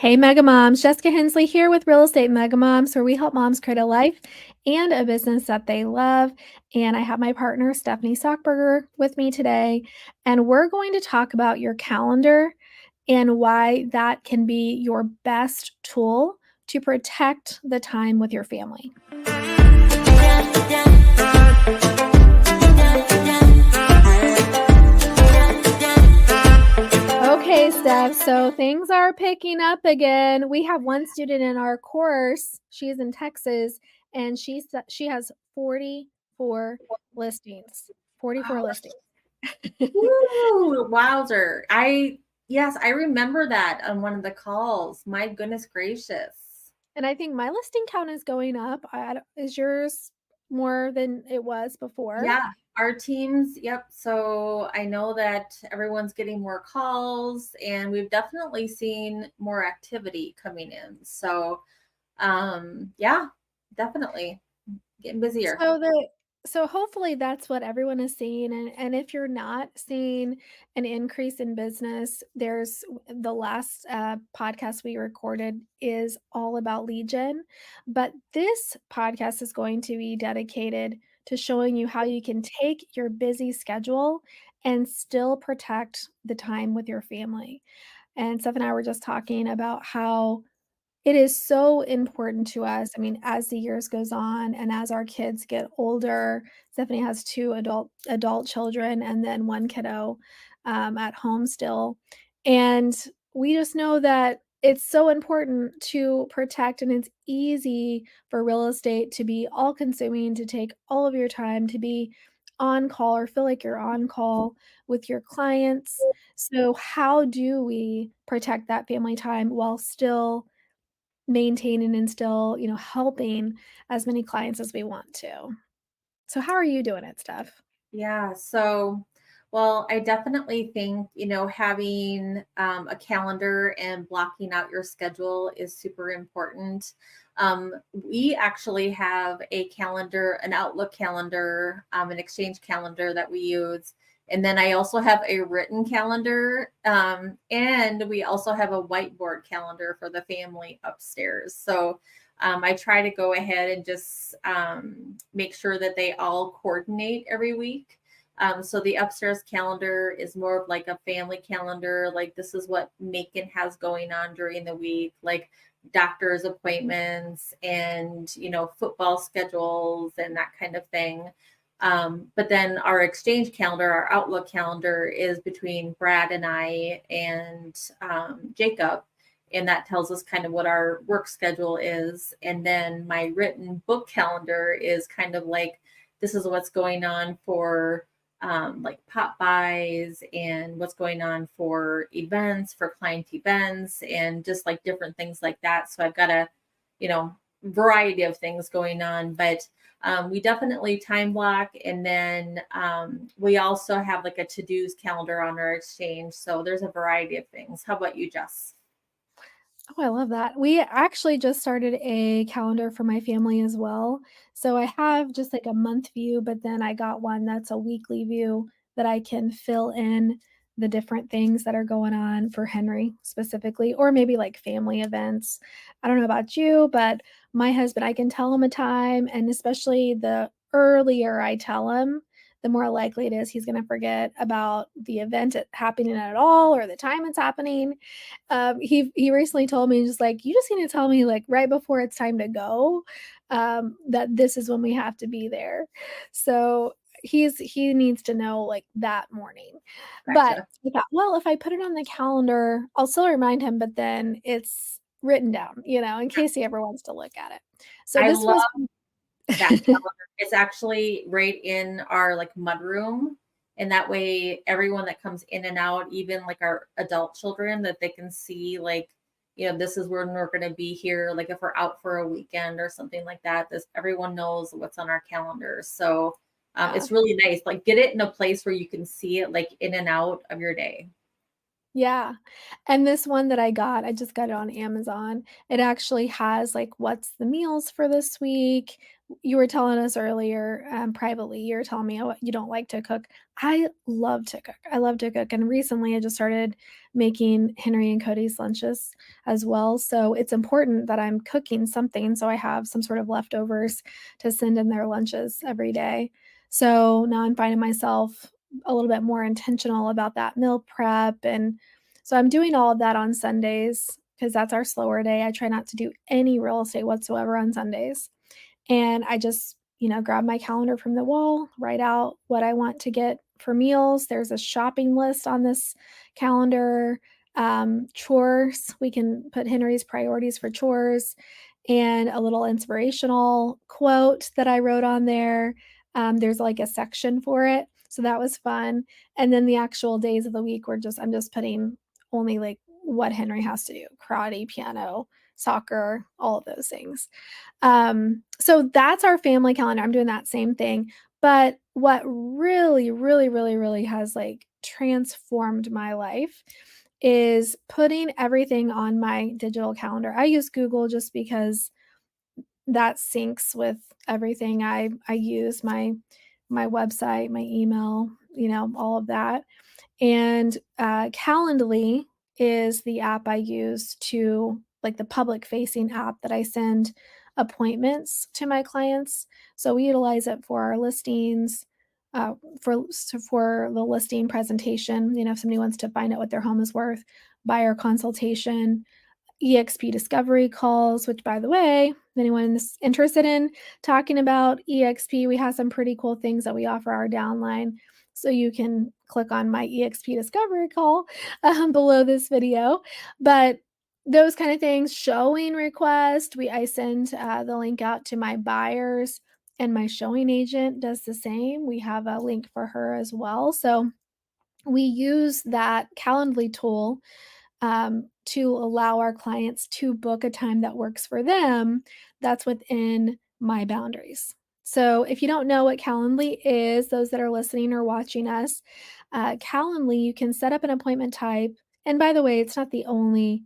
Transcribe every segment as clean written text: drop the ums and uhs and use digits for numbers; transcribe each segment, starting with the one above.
Hey, Mega Moms. Jessica Hensley here with Real Estate Mega Moms, where we help moms create a life and a business that they love. And I have my partner, Stefanie Sockberger, with me today. And we're going to talk about your calendar and why that can be your best tool to protect the time with your family. Okay, Steph, so things are picking up again. We have one student in our course. She's in Texas, and she has 44 listings. 44 listings. Woo, wowzer. Yes, I remember that on one of the calls. My goodness gracious. And I think my listing count is going up. Is yours more than it was before? Yeah, our teams, yep. So I know that everyone's getting more calls and we've definitely seen more activity coming in. So yeah, definitely getting busier. So hopefully that's what everyone is seeing, and if you're not seeing an increase in business, there's the last podcast we recorded is all about lead gen, but this podcast is going to be dedicated to showing you how you can take your busy schedule and still protect the time with your family. And Steph and I were just talking about how it is so important to us. I mean, as the years goes on and as our kids get older, Stephanie has two adult children and then one kiddo at home still. And we just know that it's so important to protect, and it's easy for real estate to be all consuming, to take all of your time, to be on call or feel like you're on call with your clients. So, how do we protect that family time while still maintaining and still, helping as many clients as we want to? So how are you doing it, Steph? Yeah, so well, I definitely think, having a calendar and blocking out your schedule is super important. We actually have a calendar, an Outlook calendar, an Exchange calendar that we use. And then I also have a written calendar, and we also have a whiteboard calendar for the family upstairs. So I try to go ahead and just make sure that they all coordinate every week. So the upstairs calendar is more of like a family calendar. Like this is what Macon has going on during the week, like doctor's appointments and, football schedules and that kind of thing. But then our Exchange calendar, our Outlook calendar is between Brad and I and Jacob, and that tells us kind of what our work schedule is. And then my written book calendar is kind of like this is what's going on for like pop buys and what's going on for events, for client events, and just like different things like that. So I've got a, variety of things going on, but we definitely time block. And then we also have like a to-dos calendar on our Exchange. So there's a variety of things. How about you, Jess? Oh, I love that. We actually just started a calendar for my family as well. So I have just like a month view, but then I got one that's a weekly view that I can fill in the different things that are going on for Henry specifically, or maybe like family events. I don't know about you, but my husband, I can tell him a time, and especially the earlier I tell him, the more likely it is he's going to forget about the event happening at all or the time it's happening. He recently told me, just like, you just need to tell me like right before it's time to go, that this is when we have to be there. So he needs to know like that morning. But Gotcha. I thought, well, if I put it on the calendar, I'll still remind him, but then it's written down, in case he ever wants to look at it. So I this love was that calendar. It's actually right in our like mud room. And that way everyone that comes in and out, even like our adult children, that they can see like, this is when we're going to be here. Like if we're out for a weekend or something like that, this everyone knows what's on our calendar. So yeah. it's really nice. Like get it in a place where you can see it like in and out of your day. Yeah. And this one that I just got it on Amazon. It actually has like what's the meals for this week, You were telling us earlier, privately, you were telling me, "Oh, you don't like to cook." I love to cook. I love to cook, and recently I just started making Henry and Cody's lunches as well, so it's important that I'm cooking something so I have some sort of leftovers to send in their lunches every day. So now I'm finding myself a little bit more intentional about that meal prep, and so I'm doing all of that on Sundays because that's our slower day. I try not to do any real estate whatsoever on Sundays. And I just, grab my calendar from the wall, write out what I want to get for meals. There's a shopping list on this calendar. Chores, we can put Henry's priorities for chores and a little inspirational quote that I wrote on there. There's like a section for it. So that was fun. And then the actual days of the week were I'm just putting only like what Henry has to do: karate, piano, soccer, all of those things. So that's our family calendar. I'm doing that same thing. But what really, really, really, really has like transformed my life is putting everything on my digital calendar. I use Google just because that syncs with everything I use, my website, my email, all of that. And, Calendly is the app I use to like, the public facing app that I send appointments to my clients. So we utilize it for our listings, for the listing presentation, if somebody wants to find out what their home is worth, buyer consultation, EXP discovery calls, which, by the way, if anyone's interested in talking about EXP, we have some pretty cool things that we offer our downline. So you can click on my EXP discovery call below this video. But those kind of things, showing request, I send the link out to my buyers, and my showing agent does the same. We have a link for her as well. So we use that Calendly tool to allow our clients to book a time that works for them that's within my boundaries. So, if you don't know what Calendly is, those that are listening or watching us, Calendly, you can set up an appointment type. And by the way, it's not the only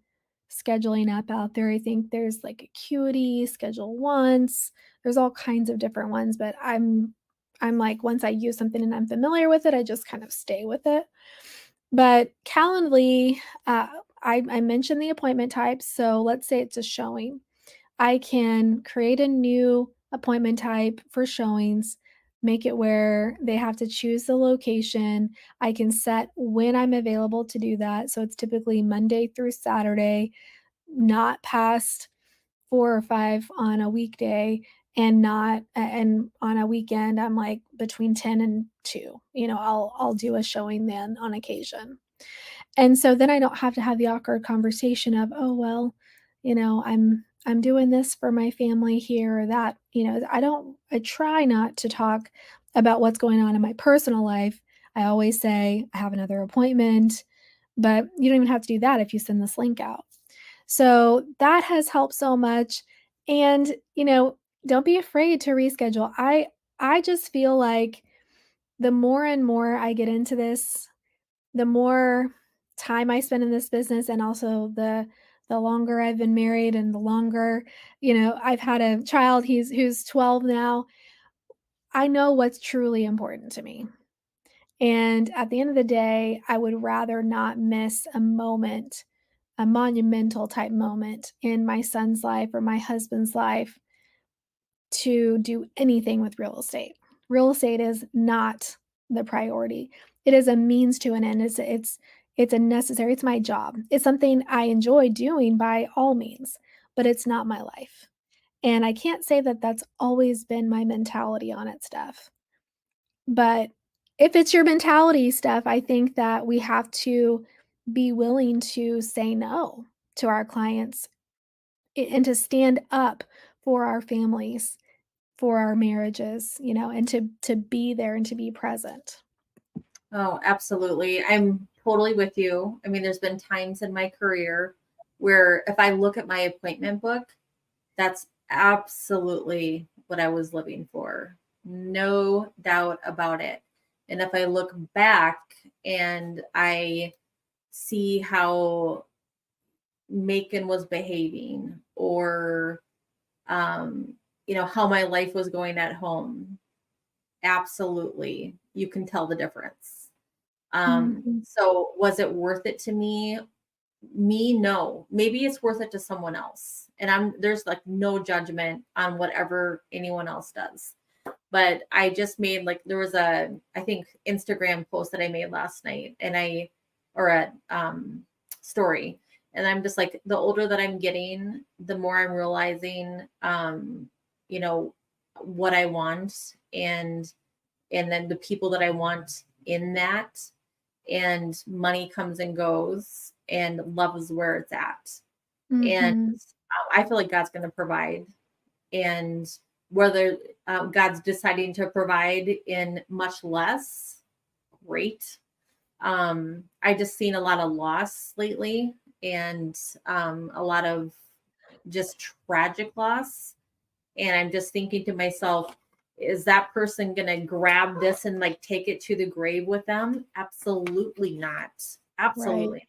scheduling app out there. I think there's like Acuity, Schedule Once. There's all kinds of different ones, but I'm like, once I use something and I'm familiar with it, I just kind of stay with it. But Calendly, I mentioned the appointment type. So let's say it's a showing. I can create a new appointment type for showings, make it where they have to choose the location. I can set when I'm available to do that. So it's typically Monday through Saturday, not past 4 or 5 on a weekday, and not and on a weekend, I'm like between 10 and 2. I'll do a showing then on occasion. And so then I don't have to have the awkward conversation of, "Oh, well, I'm doing this for my family here or that." I try not to talk about what's going on in my personal life. I always say, "I have another appointment," but you don't even have to do that if you send this link out. So that has helped so much. And, don't be afraid to reschedule. I just feel like the more and more I get into this, the more time I spend in this business, and also the longer I've been married and the longer, I've had a child, who's 12 now, I know what's truly important to me. And at the end of the day, I would rather not miss a moment, a monumental type moment in my son's life or my husband's life, to do anything with real estate. Real estate is not the priority. It is a means to an end. It's a necessary, it's my job. It's something I enjoy doing by all means, but it's not my life. And I can't say that that's always been my mentality on it, Steph. But if it's your mentality, Steph, I think that we have to be willing to say no to our clients, and to stand up for our families, for our marriages, and to be there and to be present. Oh, absolutely. I'm totally with you. I mean, there's been times in my career where if I look at my appointment book, that's absolutely what I was living for. No doubt about it. And if I look back and I see how Macon was behaving, or how my life was going at home, absolutely, you can tell the difference. Mhm. So was it worth it to me? Me, no. Maybe it's worth it to someone else. And there's like no judgment on whatever anyone else does. But I just made like there was I think Instagram post that I made last night and or a story. And I'm just like the older that I'm getting, the more I'm realizing you know what I want and then the people that I want in that, and money comes and goes and love is where it's at. And Mhm. I feel like God's going to provide, and whether God's deciding to provide in much less, great. I just seen a lot of loss lately, and a lot of just tragic loss. And I'm just thinking to myself, is that person going to grab this and like take it to the grave with them? Absolutely not. Right. Absolutely.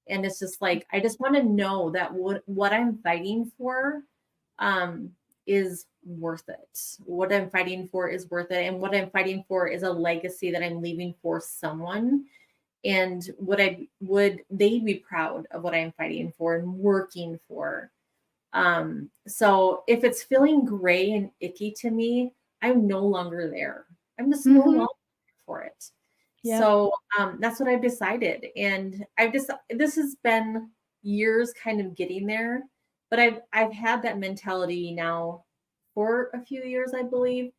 And it's just like, I just want to know that what I'm fighting for um, is worth it. What I'm fighting for is worth it. And what I'm fighting for is a legacy that I'm leaving for someone. And would they be proud of what I'm fighting for and working for? So if it's feeling gray and icky to me, I'm no longer there. I'm just no Mhm. longer for it. Yep. So that's what I've decided. And this has been years kind of getting there, but I've had that mentality now for a few years, I believe,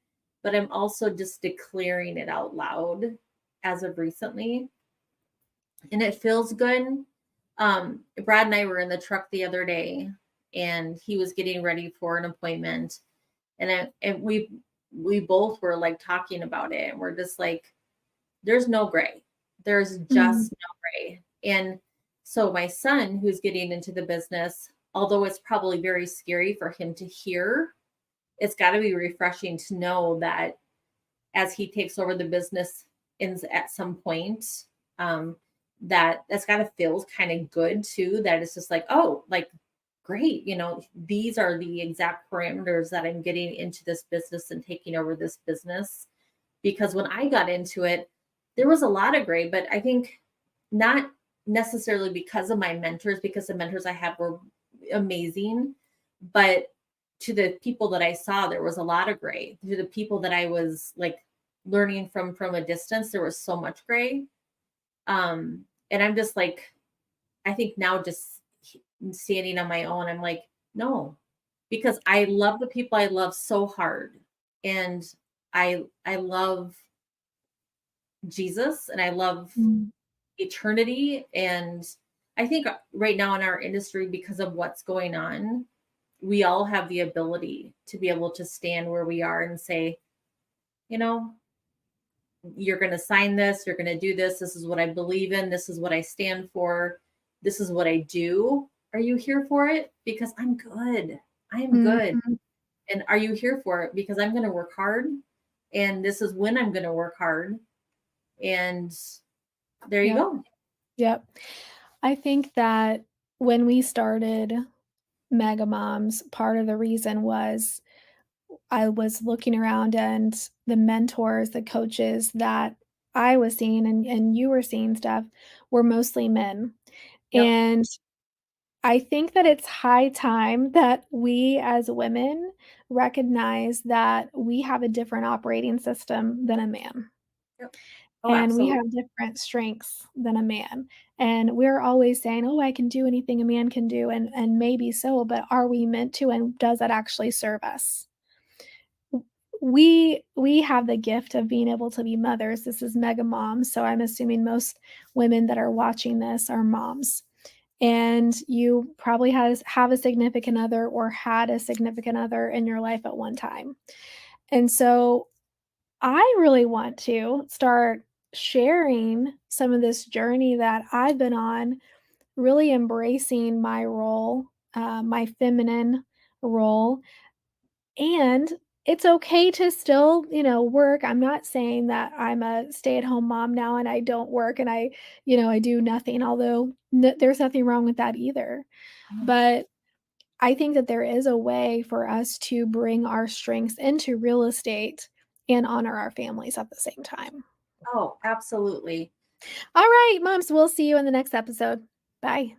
but I'm also just declaring it out loud as of recently. And it feels good. Brad and I were in the truck the other day, and he was getting ready for an appointment, and we both were like talking about it, and we're just like, there's no gray, there's Mm. just no gray. And so my son, who's getting into the business, although it's probably very scary for him to hear, it's got to be refreshing to know that as he takes over the business at some point, um, that's got to feel kind of good too. That it's just like, oh, like great, these are the exact parameters that I'm getting into this business and taking over this business. Because when I got into it, there was a lot of gray, but I think not necessarily because of my mentors, because the mentors I had were amazing, but to the people that I saw, there was a lot of gray. To the people that I was like learning from a distance, there was so much gray. And I'm just like, I think now just standing on my own, I'm like, no, because I love the people I love so hard. And I love Jesus and I love Mm. eternity. And I think right now in our industry, because of what's going on, we all have the ability to be able to stand where we are and say, you know, you're going to sign this, you're going to do this. This is what I believe in. This is what I stand for. This is what I do. Are you here for it? Because I'm good. I am good. Mhm. And are you here for it? Because I'm going to work hard. And this is when I'm going to work hard. And there you Yep. go. Yep. I think that when we started Mega Moms, part of the reason was I was looking around and the mentors, the coaches that I was seeing and you were seeing stuff were mostly men. Yep. And I think that it's high time that we as women recognize that we have a different operating system than a man. Yep. Oh, And we absolutely. have different strengths than a man. And we're always saying, "Oh, I can do anything a man can do," and maybe so, but are we meant to, and does that actually serve us? We have the gift of being able to be mothers. This is mega moms, so I'm assuming most women that are watching this are moms. And you probably have a significant other or had a significant other in your life at one time. And so I really want to start sharing some of this journey that I've been on, really embracing my role, my feminine role. And it's okay to still, work. I'm not saying that I'm a stay-at-home mom now and I don't work and I do nothing, although there's nothing wrong with that either. Mhm. But I think that there is a way for us to bring our strengths into real estate and honor our families at the same time. Oh, absolutely. All right, moms, we'll see you in the next episode. Bye.